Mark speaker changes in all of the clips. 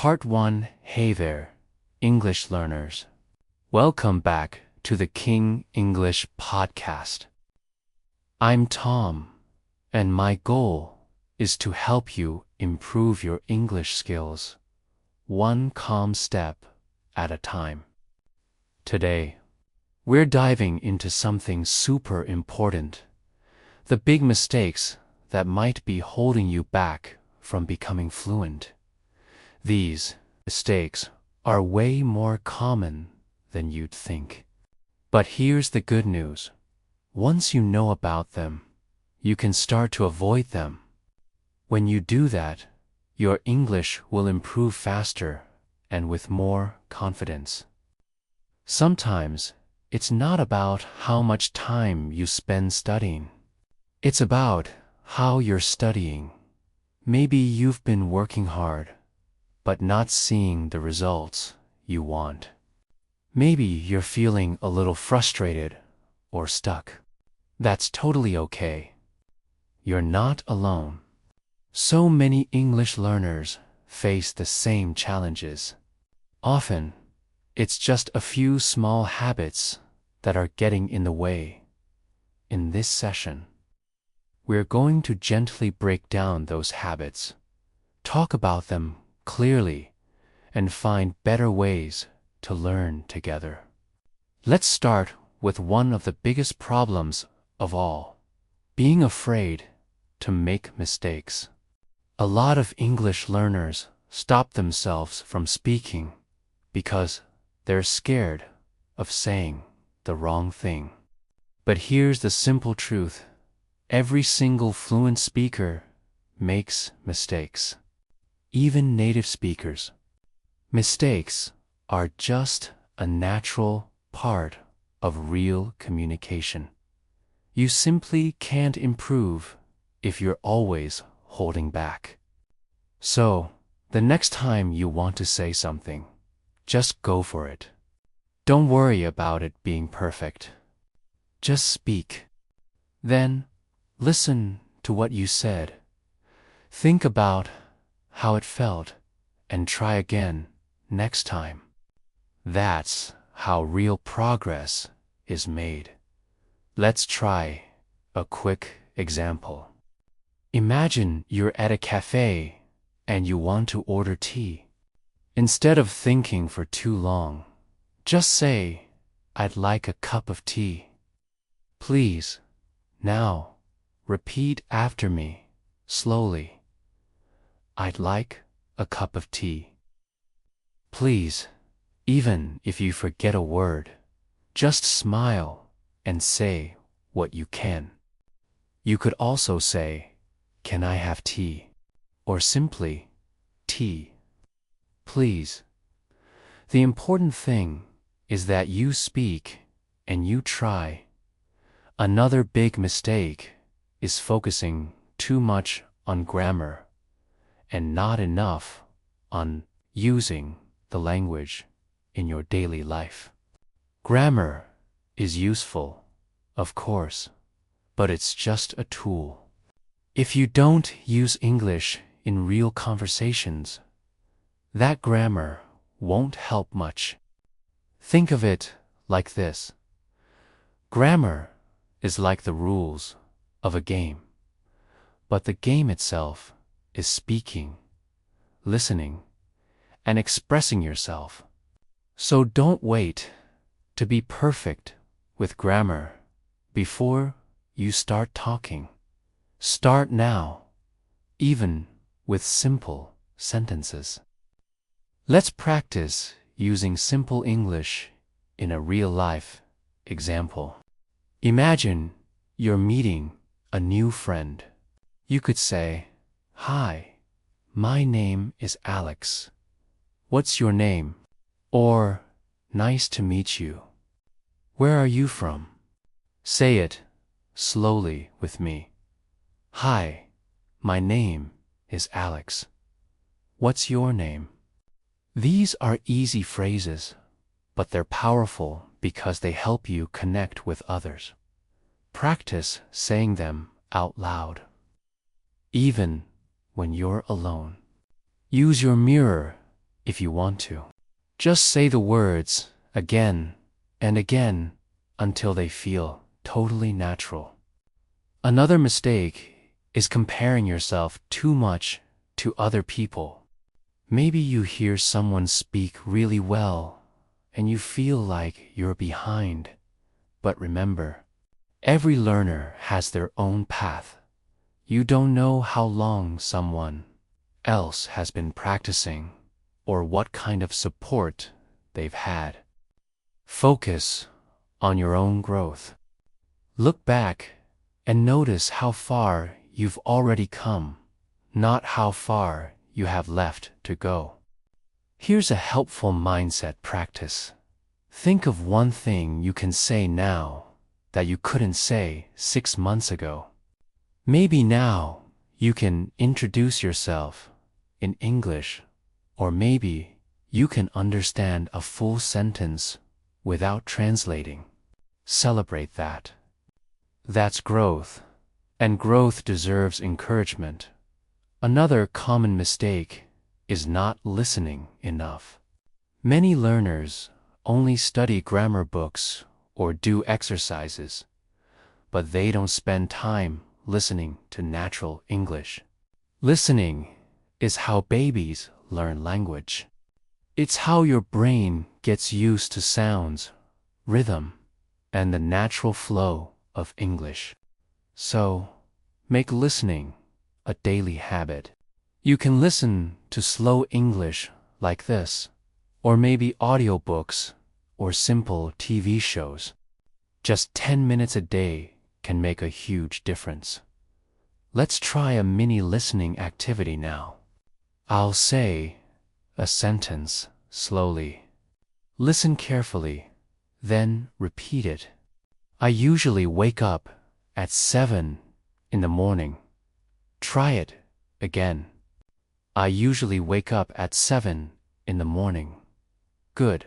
Speaker 1: Part 1. Hey there, English learners. Welcome back to the King English Podcast. I'm Tom, and my goal is to help you improve your English skills, one calm step at a time. Today, we're diving into something super important, the big mistakes that might be holding you back from becoming fluent. These mistakes are way more common than you'd think. But here's the good news. Once you know about them, you can start to avoid them. When you do that, your English will improve faster and with more confidence. Sometimes, it's not about how much time you spend studying. It's about how you're studying. Maybe you've been working hard, but not seeing the results you want. Maybe you're feeling a little frustrated or stuck. That's totally okay. You're not alone. So many English learners face the same challenges. Often, it's just a few small habits that are getting in the way. In this session, we're going to gently break down those habits, talk about them clearly, and find better ways to learn together. Let's start with one of the biggest problems of all, being afraid to make mistakes. A lot of English learners stop themselves from speaking because they're scared of saying the wrong thing. But here's the simple truth. Every single fluent speaker makes mistakes. Even native speakers. Mistakes are just a natural part of real communication. You simply can't improve if you're always holding back. So, the next time you want to say something, just go for it. Don't worry about it being perfect. Just speak. Then, listen to what you said. Think about how it felt, and try again next time. That's how real progress is made. Let's try a quick example. Imagine you're at a cafe and you want to order tea. Instead of thinking for too long, just say, "I'd like a cup of tea." Please, now, repeat after me, slowly. "I'd like a cup of tea." Please, even if you forget a word, just smile and say what you can. You could also say, "Can I have tea?" or simply, "Tea, please." The important thing is that you speak and you try. Another big mistake is focusing too much on grammar and not enough on using the language in your daily life. Grammar is useful, of course, but it's just a tool. If you don't use English in real conversations, that grammar won't help much. Think of it like this. Grammar is like the rules of a game, but the game itself is speaking, listening, and expressing yourself. So don't wait to be perfect with grammar before you start talking. Start now, even with simple sentences. Let's practice using simple English in a real-life example. Imagine you're meeting a new friend. You could say, "Hi, my name is Alex. What's your name?" Or, "Nice to meet you. Where are you from?" Say it slowly with me. "Hi, my name is Alex. What's your name?" These are easy phrases, but they're powerful because they help you connect with others. Practice saying them out loud, even when you're alone. Use your mirror if you want to. Just say the words again and again until they feel totally natural. Another mistake is comparing yourself too much to other people. Maybe you hear someone speak really well and you feel like you're behind. But remember, every learner has their own path. You don't know how long someone else has been practicing or what kind of support they've had. Focus on your own growth. Look back and notice how far you've already come, not how far you have left to go. Here's a helpful mindset practice. Think of one thing you can say now that you couldn't say 6 months ago. Maybe now you can introduce yourself in English, or maybe you can understand a full sentence without translating. Celebrate that. That's growth, and growth deserves encouragement. Another common mistake is not listening enough. Many learners only study grammar books or do exercises, but they don't spend time listening to natural English. Listening is how babies learn language. It's how your brain gets used to sounds, rhythm, and the natural flow of English. So, make listening a daily habit. You can listen to slow English like this, or maybe audiobooks or simple TV shows. Just 10 minutes a day can make a huge difference. Let's try a mini listening activity now. I'll say a sentence slowly. Listen carefully, then repeat it. I usually wake up at 7 in the morning. Try it again. I usually wake up at 7 in the morning. Good.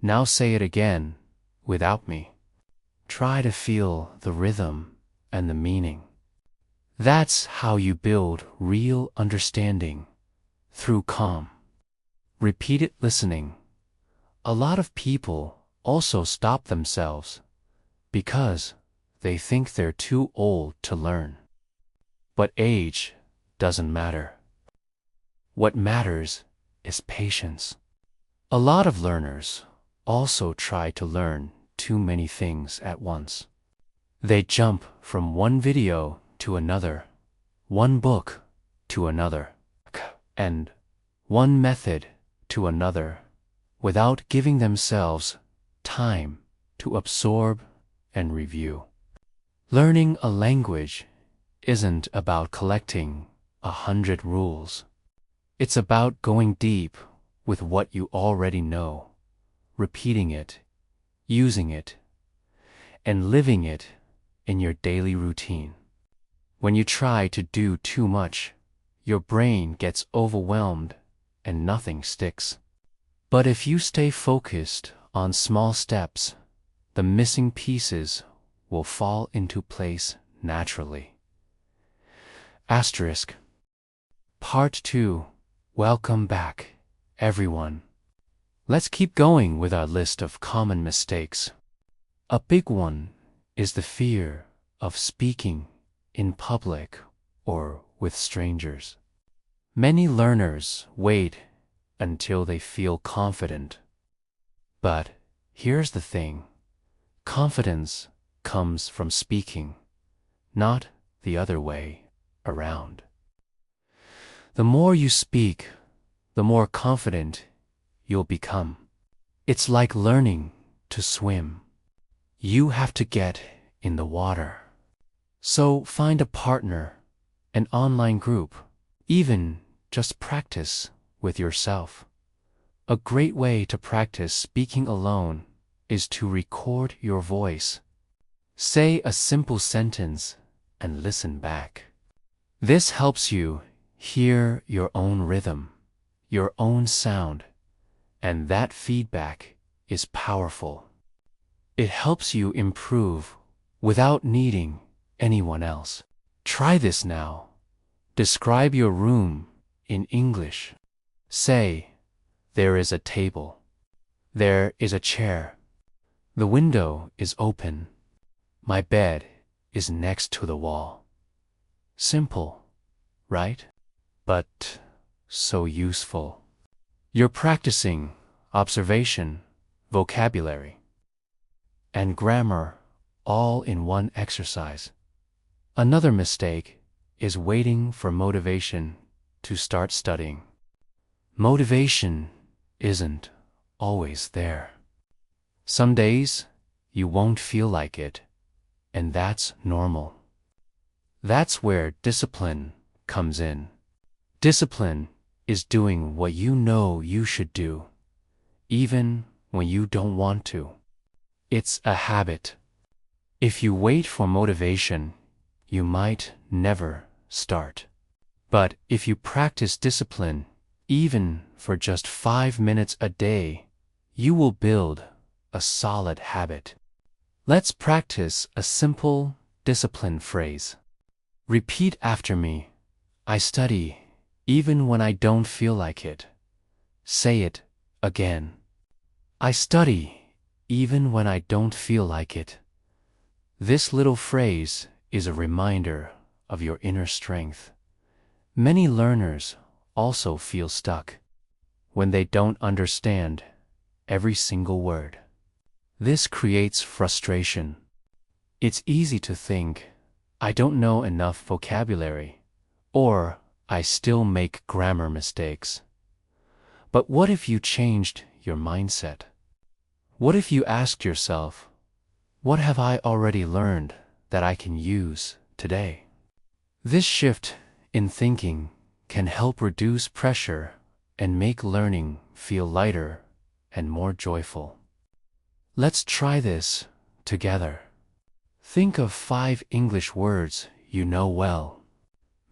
Speaker 1: Now say it again without me. Try to feel the rhythm and the meaning. That's how you build real understanding, through calm, repeated listening. A lot of people also stop themselves because they think they're too old to learn. But age doesn't matter. What matters is patience. A lot of learners also try to learn too many things at once. They jump from one video to another, one book to another, and one method to another, without giving themselves time to absorb and review. Learning a language isn't about collecting 100 rules. It's about going deep with what you already know, repeating it, using it, and living it in your daily routine. When you try to do too much, your brain gets overwhelmed and nothing sticks. But if you stay focused on small steps, the missing pieces will fall into place naturally. Asterisk. Part 2. Welcome back, everyone. Let's keep going with our list of common mistakes. A big one is the fear of speaking in public or with strangers. Many learners wait until they feel confident. But here's the thing. Confidence comes from speaking, not the other way around. The more you speak, the more confident you'll become. It's like learning to swim. You have to get in the water. So find a partner, an online group, even just practice with yourself. A great way to practice speaking alone is to record your voice. Say a simple sentence and listen back. This helps you hear your own rhythm, your own sound, and that feedback is powerful. It helps you improve without needing anyone else. Try this now. Describe your room in English. Say, There is a table. There is a chair. The window is open. My bed is next to the wall. Simple, right? But so useful. You're practicing observation, vocabulary, and grammar all in one exercise. Another mistake is waiting for motivation to start studying. Motivation isn't always there. Some days you won't feel like it, and that's normal. That's where discipline comes in. Discipline is doing what you know you should do, even when you don't want to. It's a habit. If you wait for motivation, you might never start. But if you practice discipline, even for just 5 minutes a day, you will build a solid habit. Let's practice a simple discipline phrase. Repeat after me. I study even when I don't feel like it. Say it again. I study even when I don't feel like it. This little phrase is a reminder of your inner strength. Many learners also feel stuck when they don't understand every single word. This creates frustration. It's easy to think, I don't know enough vocabulary, or I still make grammar mistakes. But what if you changed your mindset? What if you asked yourself, what have I already learned that I can use today? This shift in thinking can help reduce pressure and make learning feel lighter and more joyful. Let's try this together. Think of 5 English words you know well.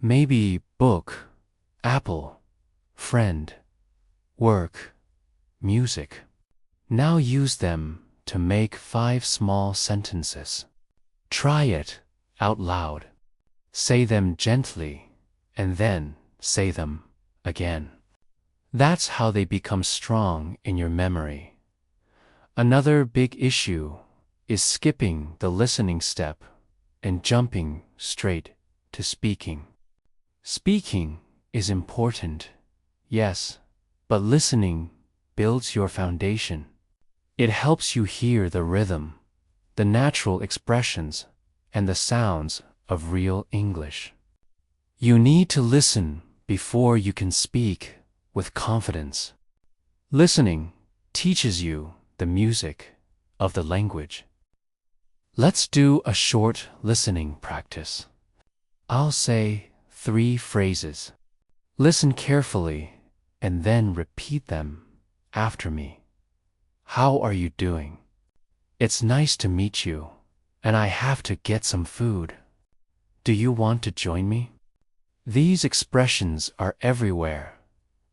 Speaker 1: Maybe book, apple, friend, work, music. Now use them to make 5 small sentences. Try it out loud. Say them gently, and then say them again. That's how they become strong in your memory. Another big issue is skipping the listening step and jumping straight to speaking. Speaking is important, yes, but listening builds your foundation. It helps you hear the rhythm, the natural expressions, and the sounds of real English. You need to listen before you can speak with confidence. Listening teaches you the music of the language. Let's do a short listening practice. I'll say 3 phrases. Listen carefully and then repeat them after me. How are you doing? It's nice to meet you, and I have to get some food. Do you want to join me? These expressions are everywhere,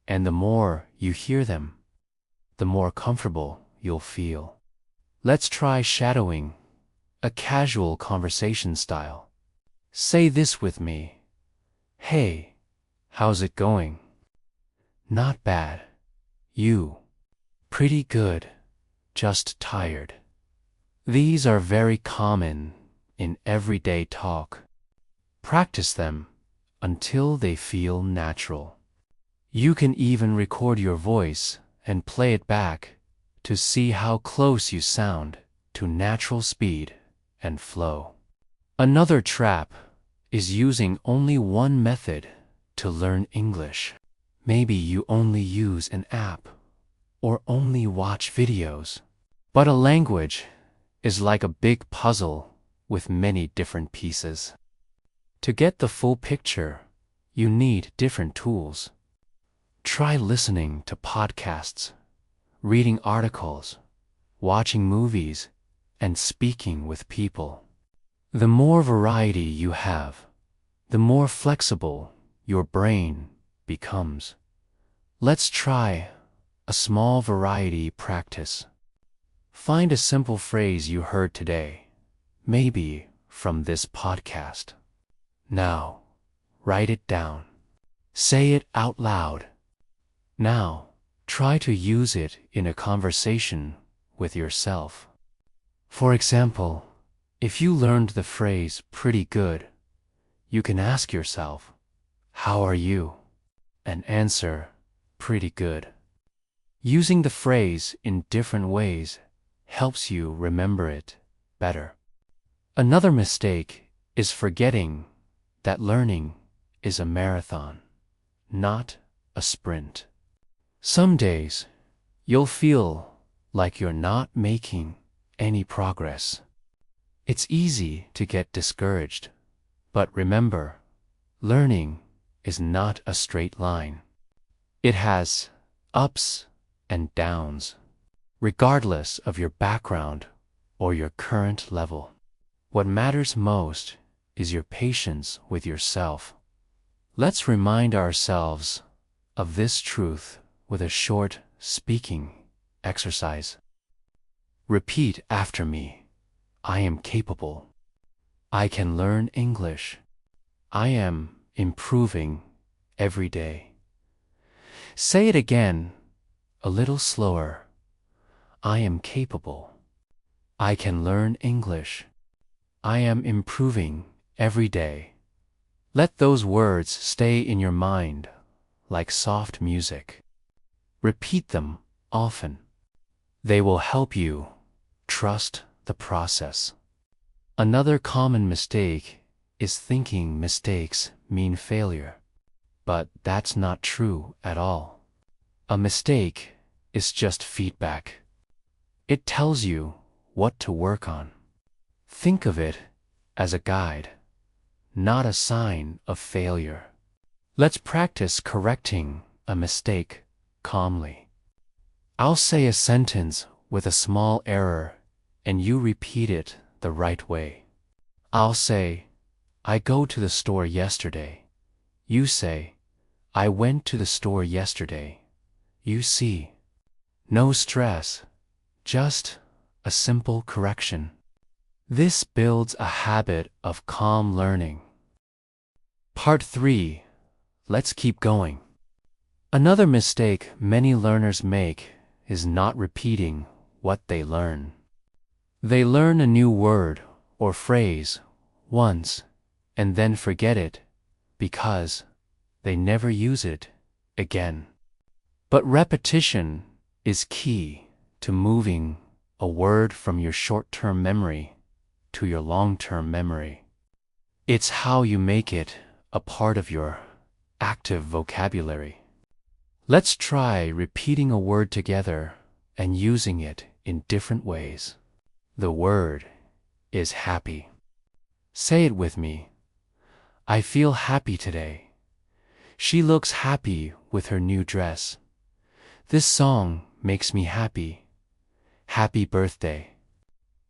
Speaker 1: and the more you hear them, the more comfortable you'll feel. Let's try shadowing, a casual conversation style. Say this with me. Hey, how's it going? Not bad. You? Pretty good, just tired. These are very common in everyday talk. Practice them until they feel natural. You can even record your voice and play it back to see how close you sound to natural speed and flow. Another trap is using only one method to learn English. Maybe you only use an app or only watch videos. But a language is like a big puzzle with many different pieces. To get the full picture, you need different tools. Try listening to podcasts, reading articles, watching movies, and speaking with people. The more variety you have, the more flexible your brain becomes. Let's try a small variety practice. Find a simple phrase you heard today, maybe from this podcast. Now, write it down. Say it out loud. Now, try to use it in a conversation with yourself. For example, if you learned the phrase pretty good, you can ask yourself, "How are you?" and answer, "Pretty good." Using the phrase in different ways helps you remember it better. Another mistake is forgetting that learning is a marathon, not a sprint. Some days, you'll feel like you're not making any progress. It's easy to get discouraged, but remember, learning is not a straight line. It has ups and downs, regardless of your background or your current level. What matters most is your patience with yourself. Let's remind ourselves of this truth with a short speaking exercise. Repeat after me. I am capable. I can learn English. I am improving every day. Say it again, a little slower. I am capable. I can learn English. I am improving every day. Let those words stay in your mind like soft music. Repeat them often. They will help you trust the process. Another common mistake is thinking mistakes mean failure. But that's not true at all. A mistake is just feedback. It tells you what to work on. Think of it as a guide, not a sign of failure. Let's practice correcting a mistake calmly. I'll say a sentence with a small error and you repeat it the right way. I'll say, "I go to the store yesterday." You say, "I went to the store yesterday." You see, no stress, just a simple correction. This builds a habit of calm learning. Part 3. Let's keep going. Another mistake many learners make is not repeating what they learn. They learn a new word or phrase once and then forget it because they never use it again. But repetition is key to moving a word from your short-term memory to your long-term memory. It's how you make it a part of your active vocabulary. Let's try repeating a word together and using it in different ways. The word is happy. Say it with me. I feel happy today. She looks happy with her new dress. This song makes me happy. Happy birthday.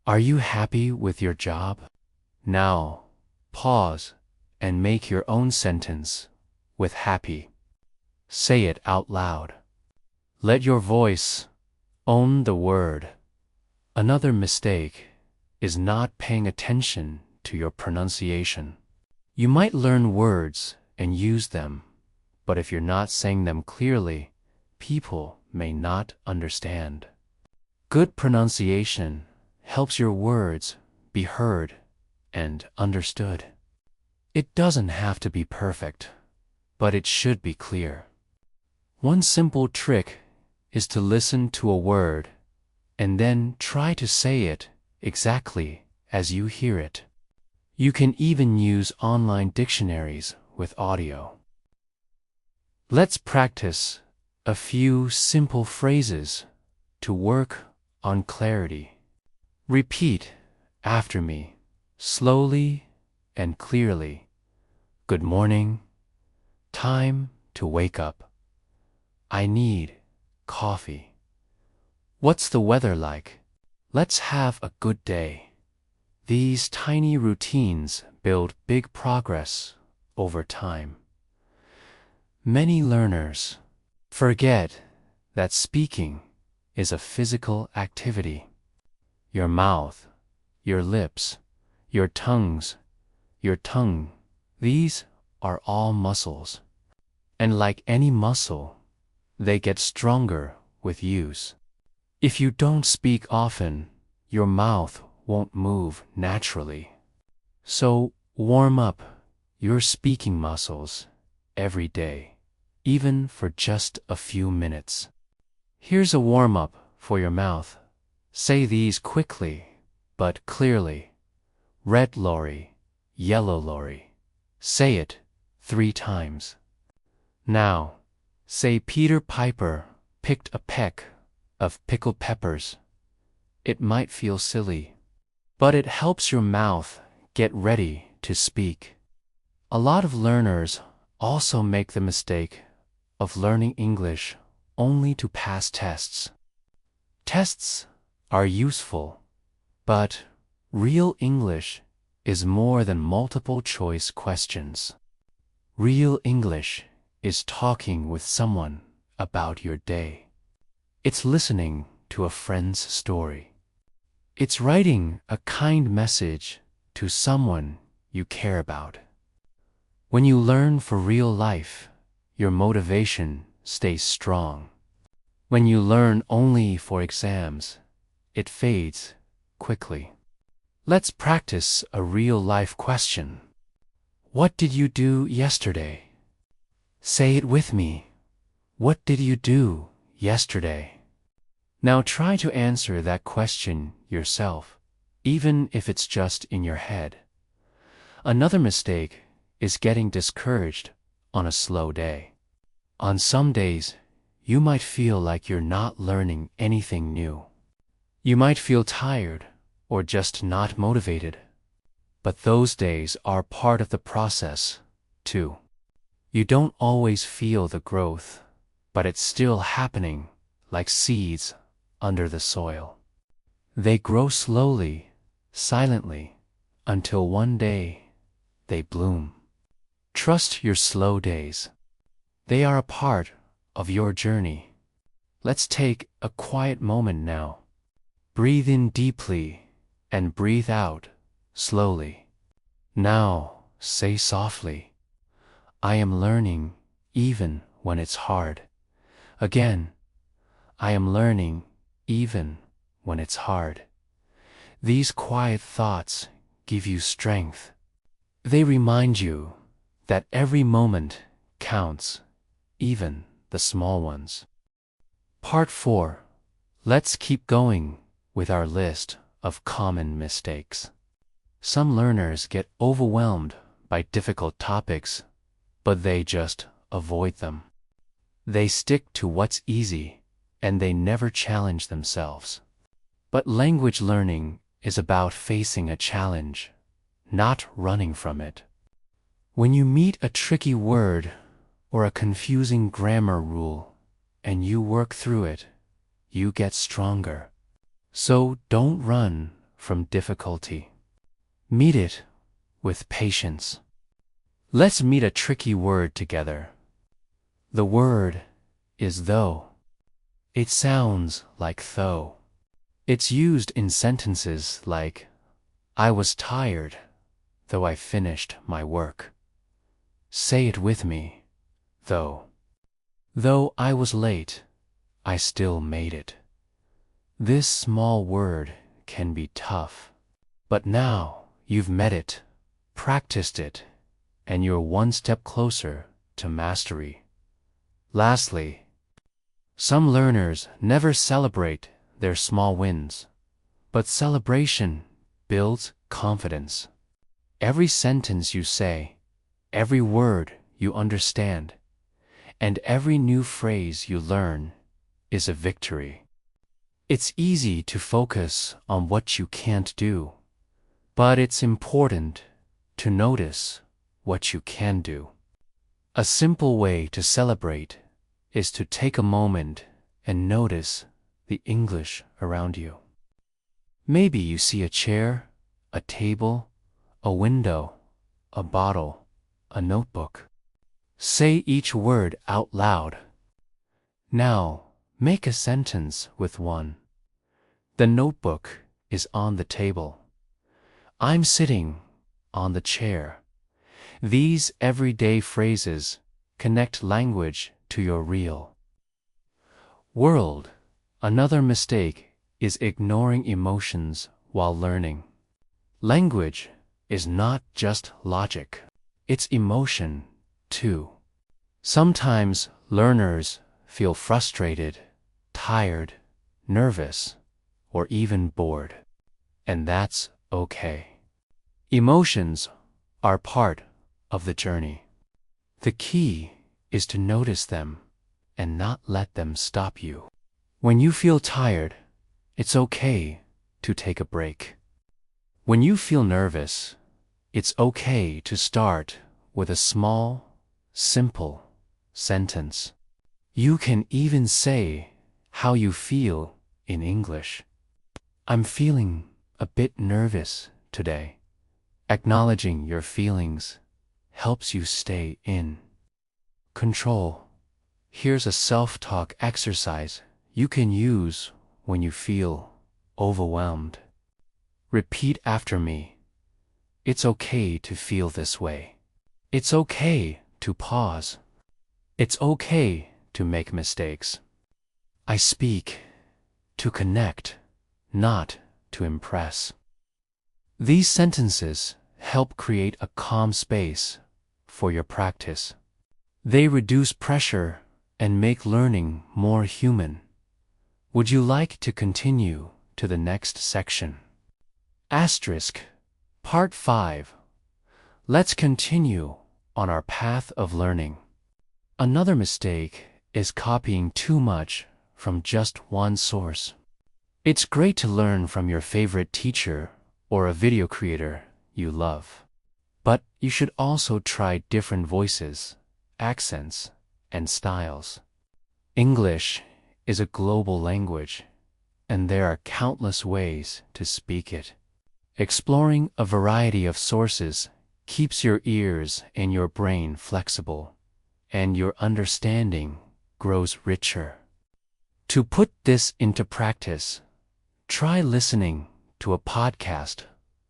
Speaker 1: Are you happy with your job? Now, pause and make your own sentence with happy. Say it out loud. Let your voice own the word. Another mistake is not paying attention to your pronunciation. You might learn words and use them, but if you're not saying them clearly, people may not understand. Good pronunciation helps your words be heard and understood. It doesn't have to be perfect, but it should be clear. One simple trick is to listen to a word and then try to say it exactly as you hear it. You can even use online dictionaries with audio. Let's practice a few simple phrases to work on clarity. Repeat after me, slowly and clearly. Good morning. Time to wake up. I need coffee. What's the weather like? Let's have a good day. These tiny routines build big progress over time. Many learners forget that speaking is a physical activity. Your mouth, your lips, your tongue, these are all muscles. And like any muscle, They get stronger with use. If you don't speak often, your mouth won't move naturally. So warm up your speaking muscles every day, even for just a few minutes. Here's a warm-up for your mouth. Say these quickly, but clearly. Red lorry, yellow lorry. Say it 3 times. Now, say Peter Piper picked a peck of pickled peppers. It might feel silly, but it helps your mouth get ready to speak. A lot of learners also make the mistake of learning English only to pass tests. Tests are useful, but real English is more than multiple choice questions. Real English is talking with someone about your day. It's listening to a friend's story. It's writing a kind message to someone you care about. When you learn for real life, your motivation stays strong. When you learn only for exams, it fades quickly. Let's practice a real-life question. What did you do yesterday? Say it with me. What did you do yesterday? Now try to answer that question yourself, even if it's just in your head. Another mistake is getting discouraged on a slow day. On some days, you might feel like you're not learning anything new. You might feel tired or just not motivated. But those days are part of the process, too. You don't always feel the growth, but it's still happening like seeds under the soil. They grow slowly, silently, until one day they bloom. Trust your slow days. They are a part of your journey. Let's take a quiet moment now. Breathe in deeply and breathe out slowly. Now say softly, I am learning even when it's hard. Again, I am learning even when it's hard. These quiet thoughts give you strength. They remind you that every moment counts, even the small ones. Part 4. Let's keep going with our list of common mistakes. Some learners get overwhelmed by difficult topics, but they just avoid them. They stick to what's easy, and they never challenge themselves. But language learning is about facing a challenge, not running from it. When you meet a tricky word or a confusing grammar rule, and you work through it, you get stronger. So don't run from difficulty. Meet it with patience. Let's meet a tricky word together. The word is though. It sounds like though. It's used in sentences like, I was tired, though I finished my work. Say it with me, though. Though I was late, I still made it. This small word can be tough, but now you've met it, practiced it, and you're one step closer to mastery. Lastly, some learners never celebrate their small wins, but celebration builds confidence. Every sentence you say, every word you understand, and every new phrase you learn is a victory. It's easy to focus on what you can't do, but it's important to notice what you can do. A simple way to celebrate is to take a moment and notice the English around you. Maybe you see a chair, a table, a window, a bottle, a notebook. Say each word out loud. Now, make a sentence with one. The notebook is on the table. I'm sitting on the chair. These everyday phrases connect language to your real. World. Another mistake is ignoring emotions while learning. Language is not just logic. It's emotion, too. Sometimes learners feel frustrated, tired, nervous, or even bored. And that's okay. Emotions are part of the journey. The key is to notice them and not let them stop you. When you feel tired, it's okay to take a break. When you feel nervous, it's okay to start with a small, simple sentence. You can even say how you feel in English. I'm feeling a bit nervous today. Acknowledging your feelings helps you stay in control. Here's a self-talk exercise you can use when you feel overwhelmed. Repeat after me. It's okay to feel this way. It's okay to pause. It's okay to make mistakes. I speak to connect, not to impress. These sentences help create a calm space for your practice. They reduce pressure and make learning more human. Would you like to continue to the next section? Asterisk. Part 5. Let's continue on our path of learning. Another mistake is copying too much from just one source. It's great to learn from your favorite teacher or a video creator you love. But you should also try different voices, accents, and styles. English is a global language, and there are countless ways to speak it. Exploring a variety of sources keeps your ears and your brain flexible, and your understanding grows richer. To put this into practice, try listening to a podcast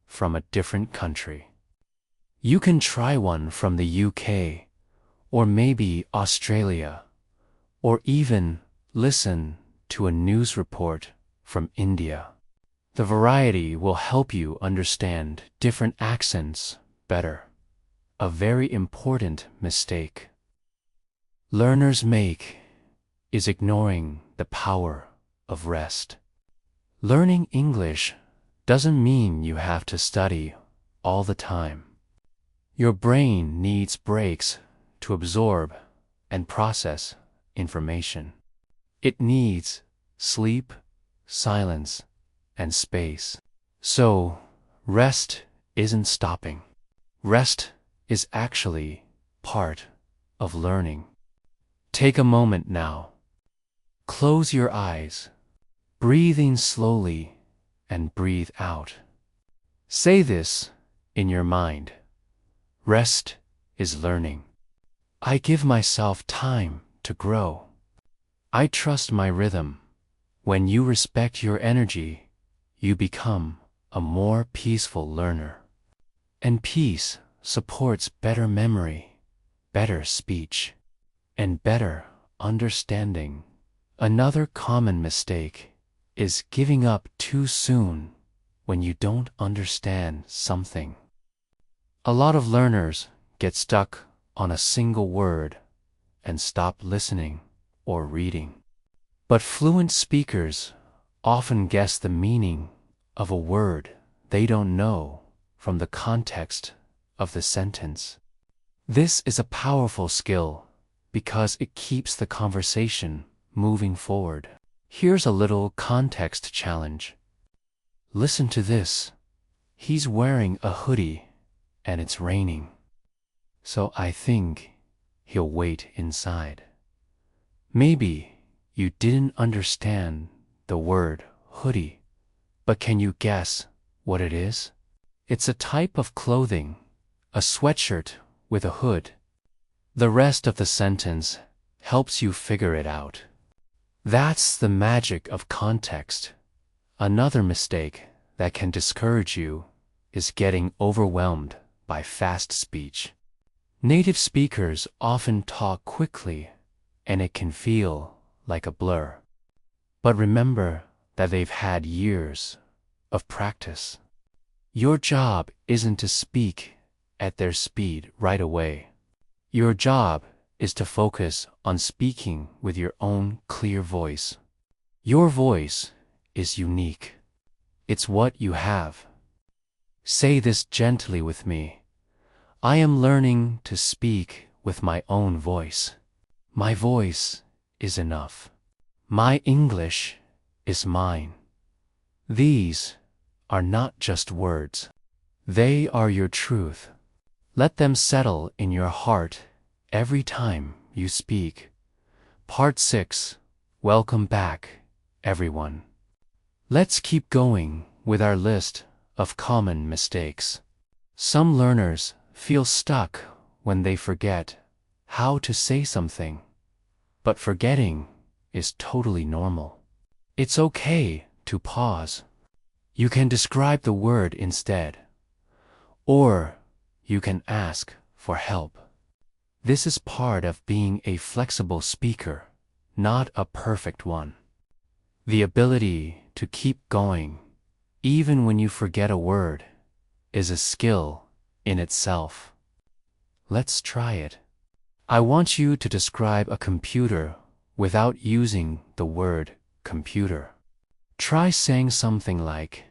Speaker 1: from a different country. You can try one from the UK, or maybe Australia, or even listen to a news report from India. The variety will help you understand different accents better. A very important mistake learners make is ignoring the power of rest. Learning English doesn't mean you have to study all the time. Your brain needs breaks to absorb and process information. It needs sleep, silence, and space. So, rest isn't stopping. Rest is actually part of learning. Take a moment now. Close your eyes. Breathe in slowly and breathe out. Say this in your mind. Rest is learning. I give myself time to grow. I trust my rhythm. When you respect your energy, you become a more peaceful learner. And peace supports better memory, better speech, and better understanding. Another common mistake is giving up too soon when you don't understand something. A lot of learners get stuck on a single word and stop listening or reading. But fluent speakers often guess the meaning of a word they don't know from the context of the sentence. This is a powerful skill because it keeps the conversation moving forward. Here's a little context challenge. Listen to this. He's wearing a hoodie and it's raining. So I think he'll wait inside. Maybe you didn't understand the word hoodie, but can you guess what it is? It's a type of clothing, a sweatshirt with a hood. The rest of the sentence helps you figure it out. That's the magic of context. Another mistake that can discourage you is getting overwhelmed by fast speech. Native speakers often talk quickly, and it can feel like a blur. But remember that they've had years of practice. Your job isn't to speak at their speed right away. Your job is to focus on speaking with your own clear voice. Your voice is unique. It's what you have. Say this gently with me. I am learning to speak with my own voice. My voice is enough. My English is mine. These are not just words. They are your truth. Let them settle in your heart every time you speak. Part 6. Welcome back, everyone. Let's keep going with our list of common mistakes. Some learners feel stuck when they forget how to say something, but forgetting is totally normal. It's okay to pause. You can describe the word instead, or you can ask for help. This is part of being a flexible speaker, not a perfect one. The ability to keep going, even when you forget a word, is a skill in itself. Let's try it. I want you to describe a computer without using the word computer. Try saying something like,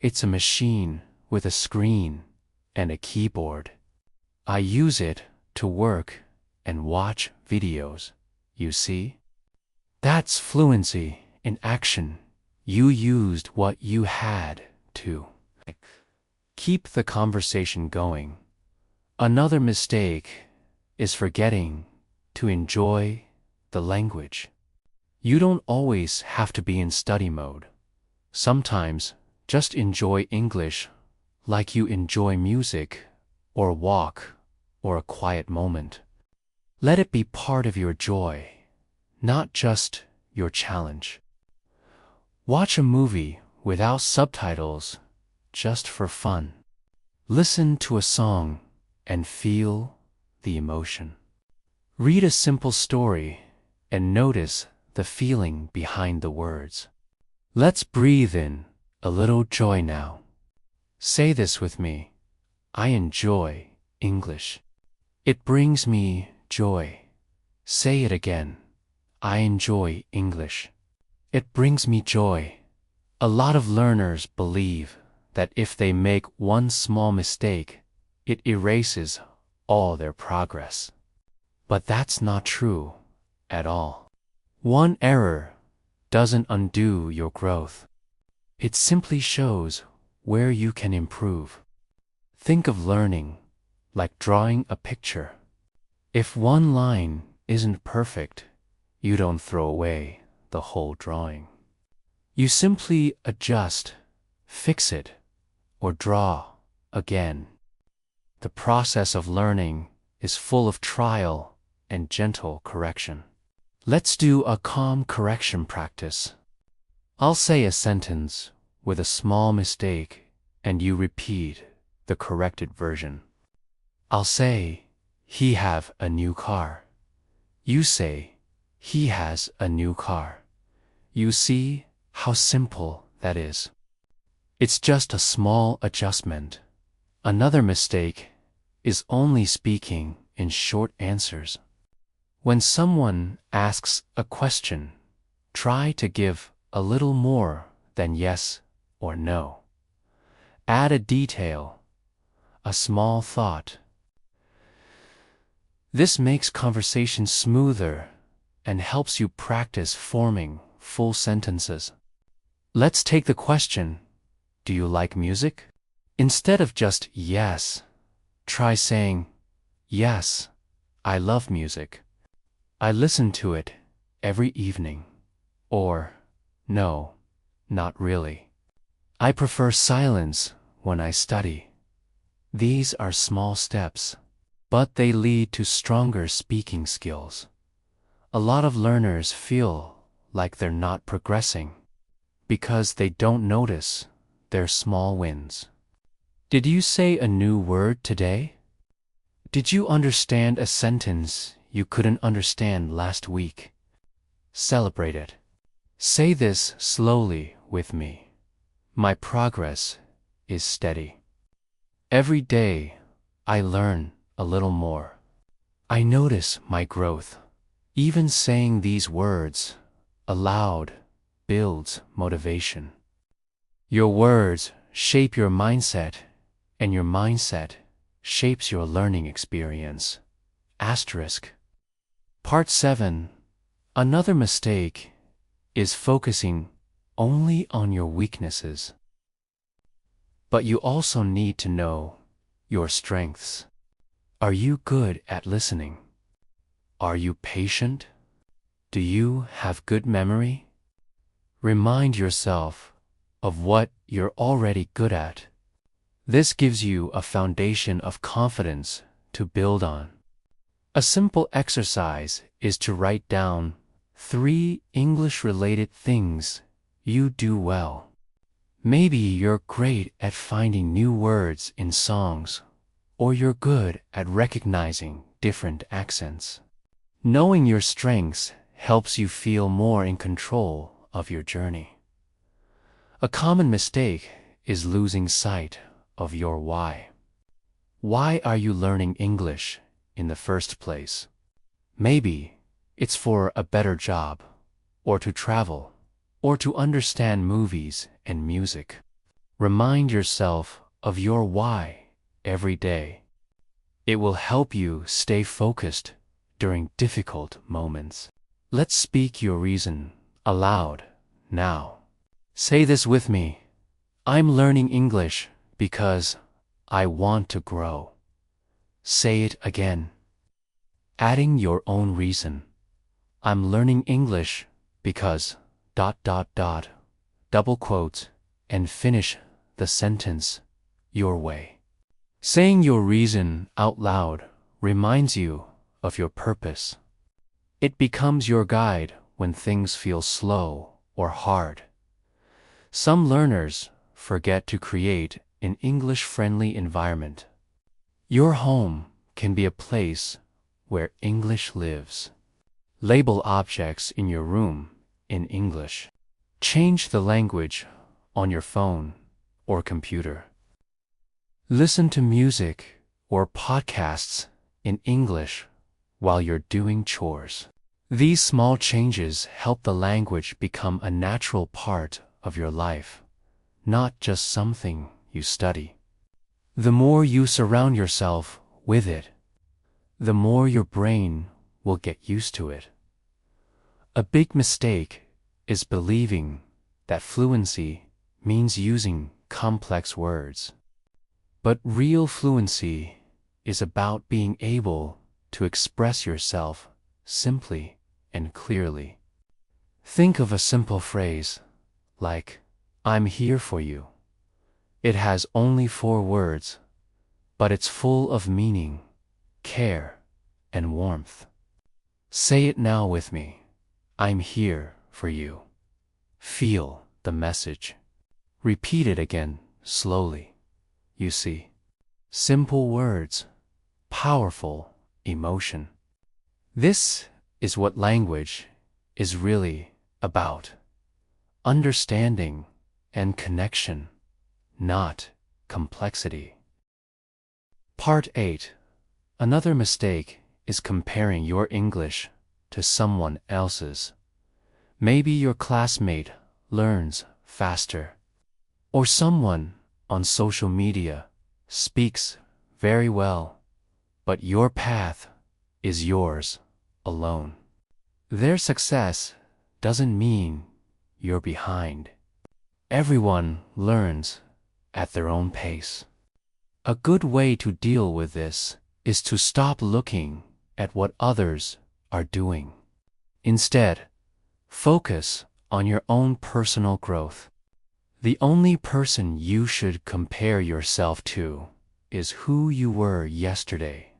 Speaker 1: "It's a machine with a screen and a keyboard. I use it to work and watch videos, you see?" That's fluency in action. You used what you had to. Keep the conversation going. Another mistake is forgetting to enjoy the language. You don't always have to be in study mode. Sometimes just enjoy English like you enjoy music or a walk or a quiet moment. Let it be part of your joy, not just your challenge. Watch a movie without subtitles just for fun. Listen to a song and feel the emotion. Read a simple story and notice the feeling behind the words. Let's breathe in a little joy now. Say this with me. I enjoy English. It brings me joy. Say it again. I enjoy English. It brings me joy. A lot of learners believe that if they make one small mistake, it erases all their progress. But that's not true at all. One error doesn't undo your growth. It simply shows where you can improve. Think of learning like drawing a picture. If one line isn't perfect, you don't throw away the whole drawing. You simply adjust, fix it, or draw again. The process of learning is full of trial and gentle correction. Let's do a calm correction practice. I'll say a sentence with a small mistake and you repeat the corrected version. I'll say, "He have a new car." You say, "He has a new car." You see how simple that is. It's just a small adjustment. Another mistake is only speaking in short answers. When someone asks a question, try to give a little more than yes or no. Add a detail, a small thought. This makes conversation smoother and helps you practice forming full sentences. Let's take the question, do you like music? Instead of just yes, try saying, "Yes, I love music. I listen to it every evening." Or, "No, not really. I prefer silence when I study." These are small steps, but they lead to stronger speaking skills. A lot of learners feel like they're not progressing because they don't notice their small wins. Did you say a new word today? Did you understand a sentence you couldn't understand last week? Celebrate it. Say this slowly with me. My progress is steady. Every day, I learn a little more. I notice my growth. Even saying these words aloud builds motivation. Your words shape your mindset, and your mindset shapes your learning experience. Asterisk. Part 7. Another mistake is focusing only on your weaknesses. But you also need to know your strengths. Are you good at listening? Are you patient? Do you have good memory? Remind yourself of what you're already good at. This gives you a foundation of confidence to build on. A simple exercise is to write down 3 English-related things you do well. Maybe you're great at finding new words in songs, or you're good at recognizing different accents. Knowing your strengths helps you feel more in control of your journey. A common mistake is losing sight of your why. Why are you learning English in the first place? Maybe it's for a better job, or to travel, or to understand movies and music. Remind yourself of your why every day. It will help you stay focused during difficult moments. Let's speak your reason aloud now. Say this with me. I'm learning English because I want to grow. Say it again. Adding your own reason. I'm learning English because ... double quotes, and finish the sentence your way. Saying your reason out loud reminds you of your purpose. It becomes your guide when things feel slow or hard. Some learners forget to create an English-friendly environment. Your home can be a place where English lives. Label objects in your room in English. Change the language on your phone or computer. Listen to music or podcasts in English while you're doing chores. These small changes help the language become a natural part of your life, not just something you study. The more you surround yourself with it, the more your brain will get used to it. A big mistake is believing that fluency means using complex words. But real fluency is about being able to express yourself simply and clearly. Think of a simple phrase like, "I'm here for you." It has only 4 words, but it's full of meaning, care, and warmth. Say it now with me. I'm here for you. Feel the message. Repeat it again slowly. You see, simple words, powerful emotion. This is what language is really about. Understanding and connection, not complexity. Part 8. Another mistake is comparing your English to someone else's. Maybe your classmate learns faster, or someone on social media speaks very well, but your path is yours alone. Their success doesn't mean you're behind. Everyone learns at their own pace. A good way to deal with this is to stop looking at what others are doing. Instead, focus on your own personal growth. The only person you should compare yourself to is who you were yesterday.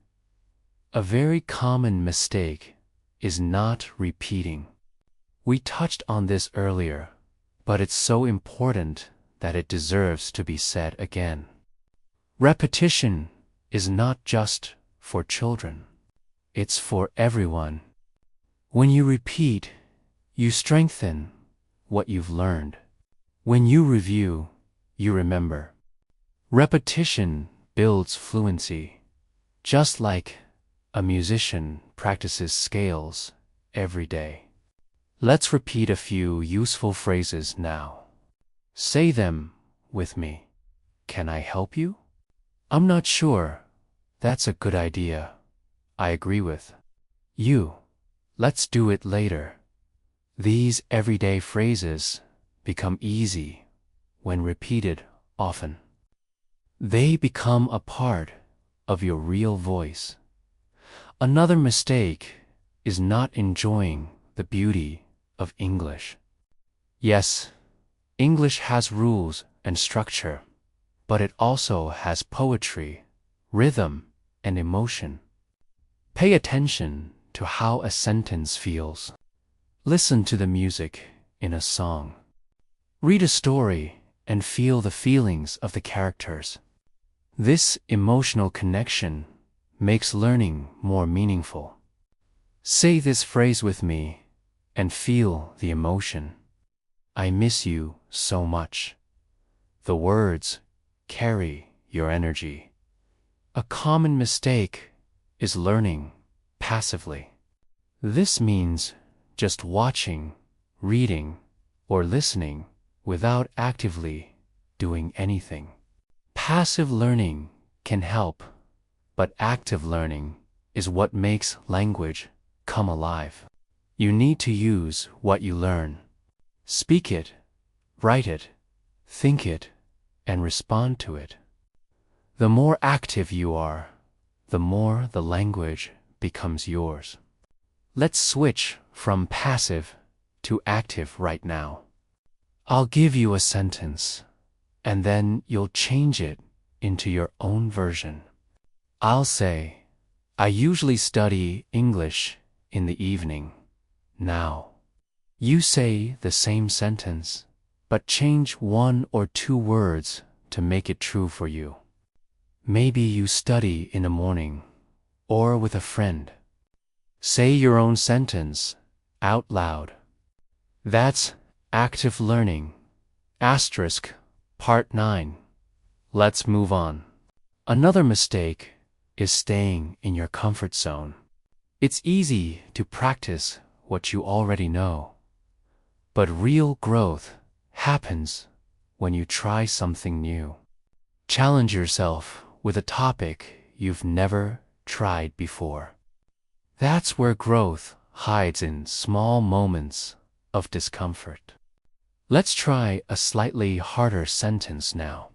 Speaker 1: A very common mistake is not repeating. We touched on this earlier, but it's so important that it deserves to be said again. Repetition is not just for children. It's for everyone. When you repeat, you strengthen what you've learned. When you review, you remember. Repetition builds fluency, just like a musician practices scales every day. Let's repeat a few useful phrases now. Say them with me. Can I help you? I'm not sure. That's a good idea. I agree with. You. Let's do it later. These everyday phrases become easy when repeated often. They become a part of your real voice. Another mistake is not enjoying the beauty of English. Yes, English has rules and structure, but it also has poetry, rhythm, and emotion. Pay attention to how a sentence feels. Listen to the music in a song. Read a story and feel the feelings of the characters. This emotional connection makes learning more meaningful. Say this phrase with me and feel the emotion. I miss you so much. The words carry your energy. A common mistake is learning passively. This means just watching, reading, or listening without actively doing anything. Passive learning can help, but active learning is what makes language come alive. You need to use what you learn. Speak it, write it, think it, and respond to it. The more active you are, the more the language becomes yours. Let's switch from passive to active right now. I'll give you a sentence, and then you'll change it into your own version. I'll say, I usually study English in the evening. Now, you say the same sentence, but change one or two words to make it true for you. Maybe you study in the morning or with a friend. Say your own sentence out loud. That's active learning. Asterisk, part 9. Let's move on. Another mistake is staying in your comfort zone. It's easy to practice what you already know, but real growth happens when you try something new. Challenge yourself with a topic you've never tried before. That's where growth hides in small moments of discomfort. Let's try a slightly harder sentence now.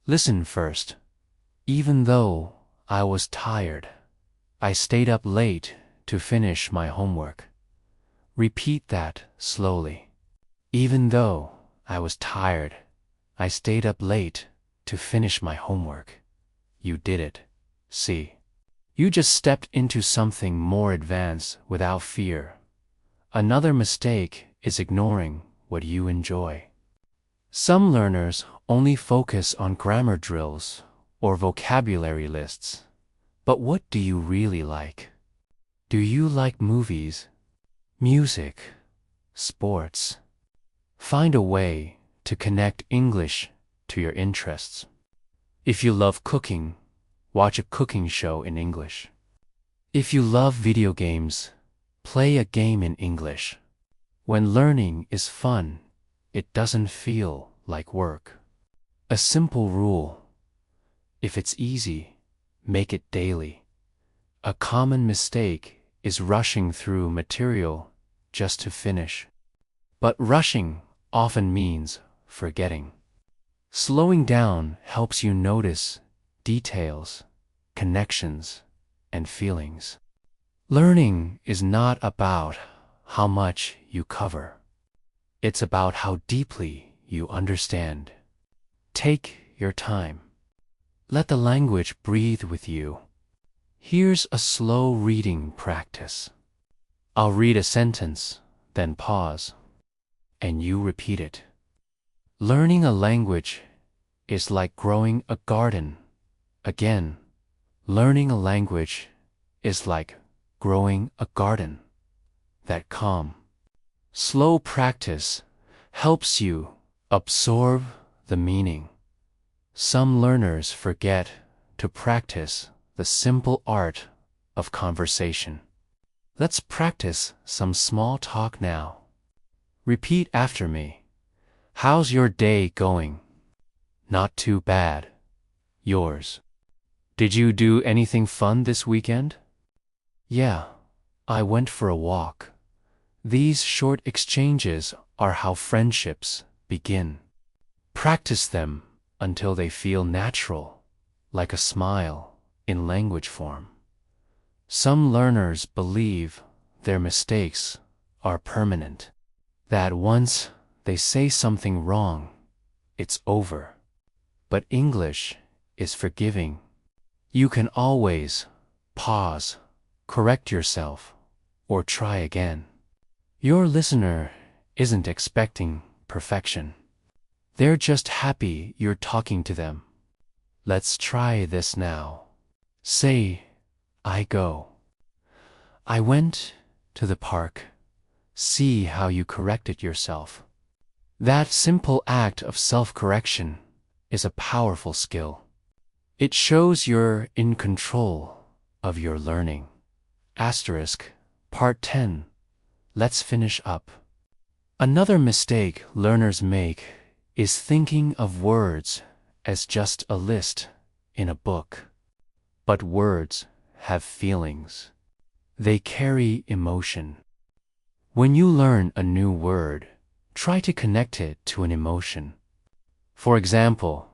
Speaker 1: Listen first. Even though I was tired, I stayed up late to finish my homework. Repeat that slowly. Even though I was tired, I stayed up late to finish my homework. You did it. See? You just stepped into something more advanced without fear. Another mistake is ignoring what you enjoy. Some learners only focus on grammar drills or vocabulary lists. But what do you really like? Do you like movies, music, sports? Find a way to connect English to your interests. If you love cooking, watch a cooking show in English. If you love video games, play a game in English. When learning is fun, it doesn't feel like work. A simple rule: if it's easy, make it daily. A common mistake is rushing through material just to finish. But rushing often means forgetting. Slowing down helps you notice details, connections, and feelings. Learning is not about how much you cover. It's about how deeply you understand. Take your time. Let the language breathe with you. Here's a slow reading practice. I'll read a sentence, then pause, and you repeat it. Learning a language is like growing a garden. Again, learning a language is like growing a garden. That calm. Slow practice helps you absorb the meaning. Some learners forget to practice the simple art of conversation. Let's practice some small talk now. Repeat after me. How's your day going? Not too bad. Yours. Did you do anything fun this weekend? Yeah, I went for a walk. These short exchanges are how friendships begin. Practice them until they feel natural, like a smile in language form. Some learners believe their mistakes are permanent, that once they say something wrong, it's over. But English is forgiving. You can always pause, correct yourself, or try again. Your listener isn't expecting perfection. They're just happy you're talking to them. Let's try this now. Say, I go. I went to the park. See how you corrected yourself. That simple act of self-correction is a powerful skill. It shows you're in control of your learning. Asterisk, Part 10. Let's finish up. Another mistake learners make is thinking of words as just a list in a book. But words have feelings. They carry emotion. When you learn a new word, try to connect it to an emotion. For example,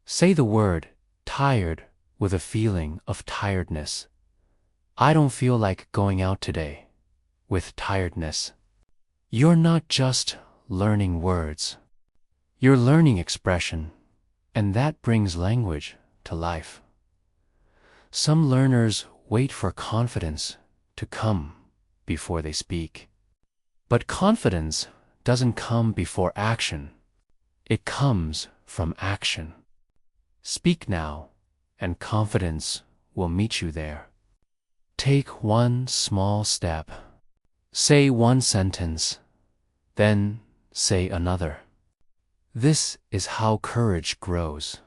Speaker 1: say the word tired with a feeling of tiredness. I don't feel like going out today, with tiredness. You're not just learning words. You're learning expression, and that brings language to life. Some learners wait for confidence to come before they speak. But confidence doesn't come before action. It comes from action. Speak now, and confidence will meet you there. Take one small step. Say one sentence, then say another. This is how courage grows.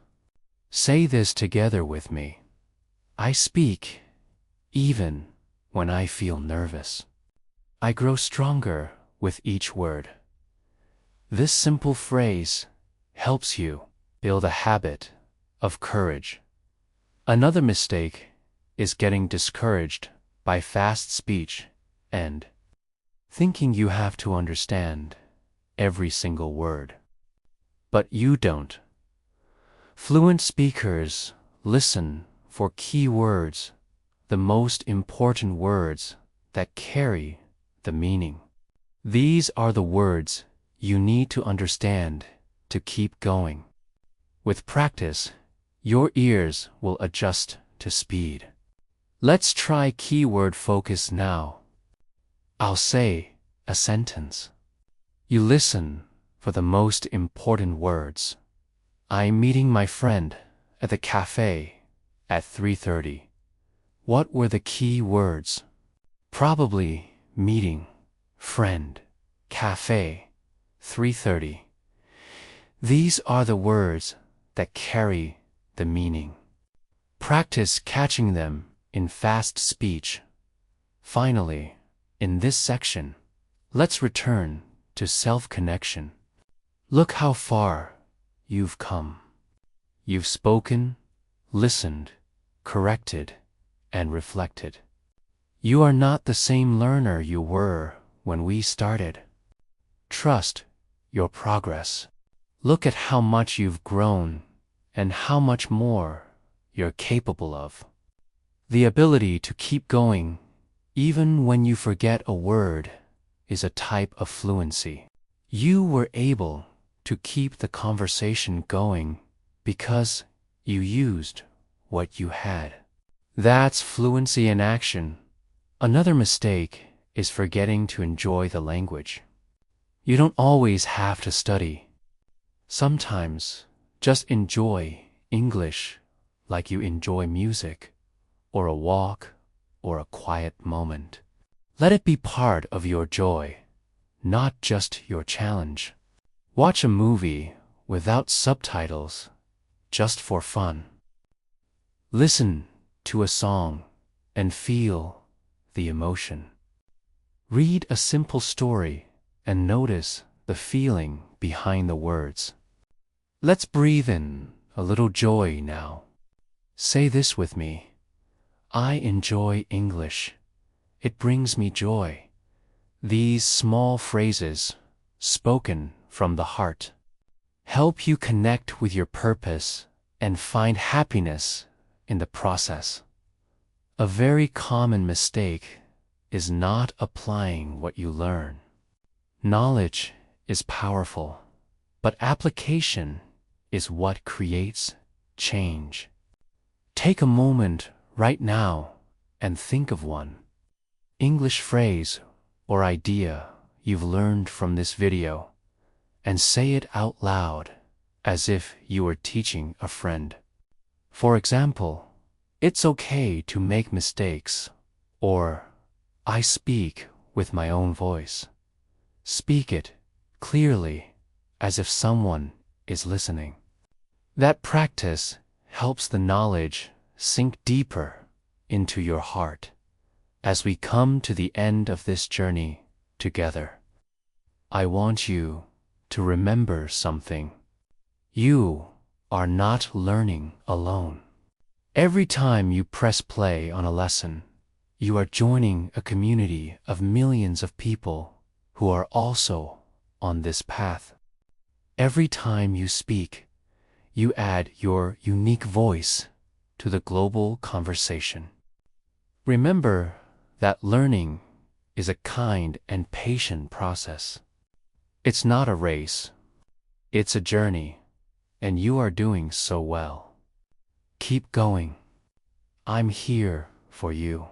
Speaker 1: Say this together with me. I speak, even when I feel nervous. I grow stronger with each word. This simple phrase helps you build a habit of courage. Another mistake is getting discouraged by fast speech and thinking you have to understand every single word. But you don't. Fluent speakers listen for key words, the most important words that carry the meaning. These are the words you need to understand to keep going. With practice, your ears will adjust to speed. Let's try keyword focus now. I'll say a sentence. You listen for the most important words. I'm meeting my friend at the cafe at 3:30. What were the key words? Probably meeting, friend, cafe, 3:30. These are the words that carry the meaning. Practice catching them in fast speech. Finally, in this section, let's return to self-connection. Look how far you've come. You've spoken, listened, corrected, and reflected. You are not the same learner you were when we started. Trust your progress. Look at how much you've grown and how much more you're capable of. The ability to keep going, even when you forget a word, is a type of fluency. You were able to keep the conversation going because you used what you had. That's fluency in action. Another mistake is forgetting to enjoy the language. You don't always have to study. Sometimes just enjoy English like you enjoy music, or a walk, or a quiet moment. Let it be part of your joy, not just your challenge. Watch a movie without subtitles, just for fun. Listen to a song and feel the emotion. Read a simple story and notice the feeling behind the words. Let's breathe in a little joy now. Say this with me. I enjoy English. It brings me joy. These small phrases, spoken from the heart, help you connect with your purpose and find happiness in the process. A very common mistake is not applying what you learn. Knowledge is powerful, but application is what creates change. Take a moment right now and think of one English phrase or idea you've learned from this video and say it out loud as if you were teaching a friend. For example, it's okay to make mistakes, or I speak with my own voice. Speak it clearly as if someone is listening. That practice helps the knowledge sink deeper into your heart as we come to the end of this journey together. I want you to remember something. You are not learning alone. Every time you press play on a lesson, you are joining a community of millions of people who are also on this path. Every time you speak, you add your unique voice to the global conversation. Remember that learning is a kind and patient process. It's not a race. It's a journey, and you are doing so well. Keep going. I'm here for you.